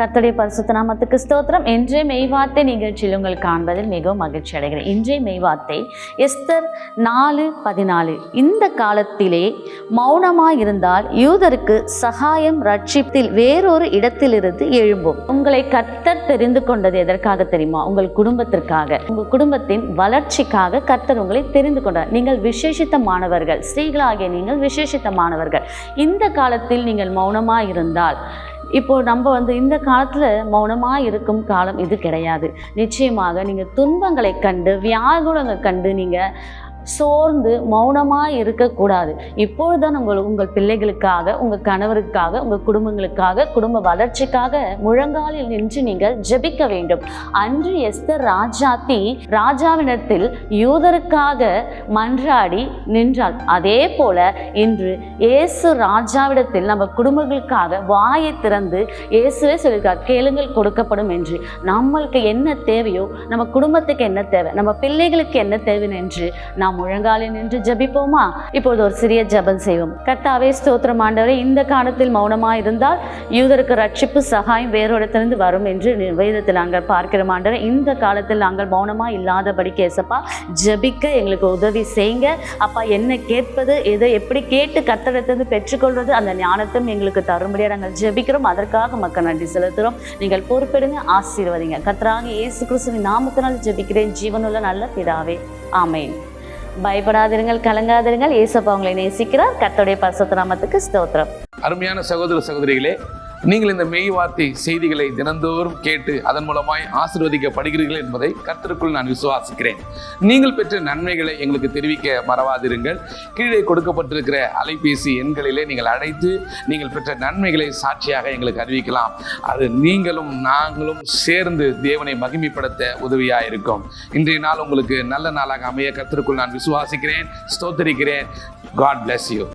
கர்த்தருடைய பரிசுத்த நாமத்துக்கு ஸ்தோத்திரம். இன்றைய மெய்வார்த்தை நிகழ்ச்சியில் உங்கள் காண்பதில் மிகவும் மகிழ்ச்சி அடைகிறேன். இன்றைய மெய்வார்த்தை எஸ்தர் 4:14. இந்த காலத்திலே மௌனமாயிருந்தால் யூதருக்கு சகாயம் ரட்சிப்பில் வேறொரு இடத்திலிருந்து எழும்பும். உங்களை கர்த்தர் தெரிந்து கொண்டது எதற்காக தெரியுமா? உங்கள் குடும்பத்திற்காக, உங்கள் குடும்பத்தின் வளர்ச்சிக்காக கர்த்தர் உங்களை தெரிந்து கொண்டார். நீங்கள் விசேஷித்தமானவர்கள், ஸ்திரீகளாகிய நீங்கள் விசேஷித்தமானவர்கள். இந்த காலத்தில் நீங்கள் மௌனமாயிருந்தால், இப்போ நம்ம இந்த காலத்துல மௌனமா இருக்கும் காலம் இது கிடையாது. நிச்சயமாக நீங்க துன்பங்களை கண்டு, வியாகுலங்களை கண்டு நீங்க சோர்ந்து மௌனமாக இருக்கக்கூடாது. இப்பொழுதுதான் உங்கள் பிள்ளைகளுக்காக, உங்கள் கணவருக்காக, உங்கள் குடும்பங்களுக்காக, குடும்ப வளர்ச்சிக்காக முழங்காலில் நின்று நீங்கள் ஜெபிக்க வேண்டும். அன்று எஸ்தர் ராஜாவினத்தில் யூதருக்காக மன்றாடி நின்றாள். அதே போல இன்று இயேசு ராஜாவிடத்தில் நம்ம குடும்பங்களுக்காக வாயை திறந்து இயேசுவே சொல்லியிருக்கார், கேளுங்கள் கொடுக்கப்படும் என்று. நம்மளுக்கு என்ன தேவையோ, நம்ம குடும்பத்துக்கு என்ன தேவை, நம்ம பிள்ளைகளுக்கு என்ன தேவை என்று நாம் முழங்காலில் நின்று ஜெபிப்போமா? இப்பொழுது ஒரு சிறிய ஜெபம் செய்வோம். கர்த்தாவே, ஸ்தோத்திரம் ஆண்டவரே, இந்த காலத்தில் மௌனமாக இருந்தால் யூதருக்கு ரட்சிப்பு சகாயம் வேறொரு இடத்திலிருந்து வரும் என்று வேதத்தில் நாங்கள் பார்க்கிறோம் ஆண்டவரே. இந்த காலத்தில் நாங்கள் மௌனமாக இல்லாதபடிக்கு ஏசப்பா ஜெபிக்க எங்களுக்கு உதவி செய்யுங்க அப்பா. என்ன கேட்பது, எதை எப்படி கேட்டு கர்த்தரிடத்திலிருந்து பெற்றுக்கொள்வது, அந்த ஞானத்தையும் எங்களுக்கு தரும்படியாக நாங்கள் ஜெபிக்கிறோம். அதற்காக மக்கள் நன்றி செலுத்துகிறோம். நீங்கள் பொறுப்பெடுங்க, ஆசீர்வதிங்க. கர்த்தராகிய இயேசு கிறிஸ்துவின் நாமத்தினால் ஜெபிக்கிறேன் ஜீவனுள்ள நல்ல பிதாவே, ஆமென். பயப்படாதிருங்கள், கலங்காதிருங்கள். இயேசப்பா உங்களை நேசிக்கிறார். கர்த்தருடைய பரிசுத்த நாமத்துக்கு ஸ்தோத்திரம். அருமையான சகோதர சகோதரிகளே, நீங்கள் இந்த மெய் வார்த்தை செய்திகளை தினந்தோறும் கேட்டு அதன் மூலமாய் ஆசீர்வதிக்கப்படுகிறீர்கள் என்பதை கர்த்தருக்குள் நான் விசுவாசிக்கிறேன். நீங்கள் பெற்ற நன்மைகளை எங்களுக்கு தெரிவிக்க மறவாதிருங்கள். கீழே கொடுக்கப்பட்டிருக்கிற அலைபேசி எண்களிலே நீங்கள் அழைத்து நீங்கள் பெற்ற நன்மைகளை சாட்சியாக எங்களுக்கு அறிவிக்கலாம். அது நீங்களும் நாங்களும் சேர்ந்து தேவனை மகிமைப்படுத்த உதவியாக இருக்கும். இன்றைய நாள் உங்களுக்கு நல்ல நாளாக அமைய கர்த்தருக்குள் நான் விசுவாசிக்கிறேன், ஸ்தோத்திரிக்கிறேன். God bless you.